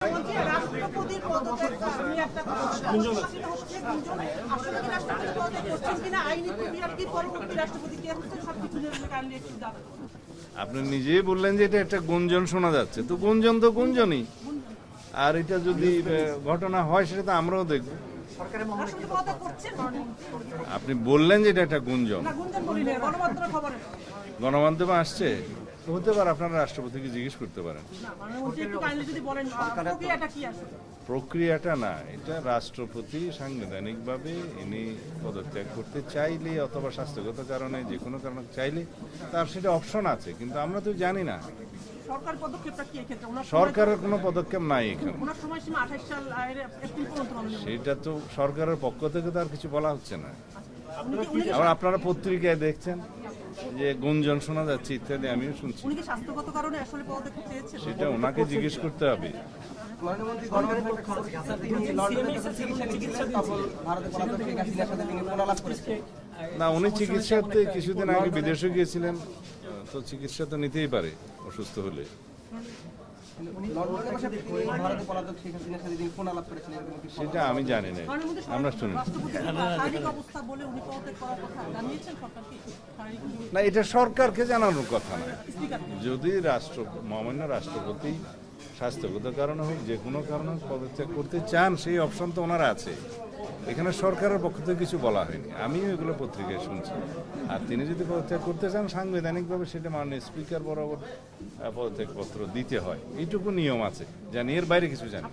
রাষ্ট্রপতির পদত্যাগ নিয়ে একটা গুঞ্জন হচ্ছে, আসলে কি রাষ্ট্রপতি পদত্যাগ করছেন কিনা, আইনি প্রক্রিয়ার কি পরবর্তী রাষ্ট্রপতি কে হচ্ছেন সবকিছু নিয়ে কাইন্ডলি একটু জানাবেন। আপনি নিজেই বললেন যে এটা একটা গুঞ্জন শোনা যাচ্ছে, তো গুঞ্জন তো গুঞ্জনই। আর এটা যদি ঘটনা হয় সেটা তো আমরাও দেখব। রাষ্ট্রপতি পদত্যাগ করছেন আপনি বললেন যে এটা একটা গুঞ্জন, না, গুঞ্জন বলি না, গণমাধ্যমের খবরে গণমাধ্যমে আসছে, তো হতে পারে আপনারা রাষ্ট্রপতিকে জিজ্ঞেস করতে পারেন। না, মানে মন্ত্রী একটু কাইন্ডলি যদি বলেন প্রক্রিয়াটা কি আছে। প্রক্রিয়াটা না, এটা রাষ্ট্রপতি সাংবিধানিকভাবে ইনি পদত্যাগ করতে চাইলে অথবা স্বাস্থ্যগত কারণে যে কোনো কারণে চাইলে তার সেটা অপশন আছে, কিন্তু আমরা তো জানি না। সরকার পদক্ষেপটা কি এক্ষেত্রে? সরকারের কোনো পদক্ষেপ নাই এখানে। ওনার সময়সীমা 28 সাল এপ্রিল পর্যন্ত। সেটা তো সরকারের পক্ষ থেকে তো আর কিছু বলা হচ্ছে না। উনি আবার আপনারা পত্রিকায় দেখছেন যে গুঞ্জন শোনা যাচ্ছে ইত্যাদি, আমিও শুনছি। কি স্বাস্থ্যগত কারণে আসলে পদত্যাগ চেয়েছেন? সেটা ওনাকে জিজ্ঞেস করতে হবে। না, উনি চিকিৎসাতে কিছুদিন আগে বিদেশে গিয়েছিলেন, তো চিকিৎসা তো নিতেই পারে অসুস্থ হলে। সেটা আমি জানি না, আমরা শুনি না, এটা সরকারকে জানানোর কথা না। যদি মহামান্য রাষ্ট্রপতি স্বাস্থ্যগত কারণে হোক যে কোনো কারণে পদত্যাগ করতে চান, সেই অপশন তো ওনারা আছে। এখানে সরকারের পক্ষ থেকে কিছু বলা হয়নি, আমিও এগুলো পত্রিকায় শুনছি। আর তিনি যদি পদত্যাগ করতে চান সাংবিধানিকভাবে সেটা মাননীয় স্পিকার বরাবর পদত্যাগপত্র দিতে হয়, এইটুকু নিয়ম আছে, জানি, এর বাইরে কিছু জানি।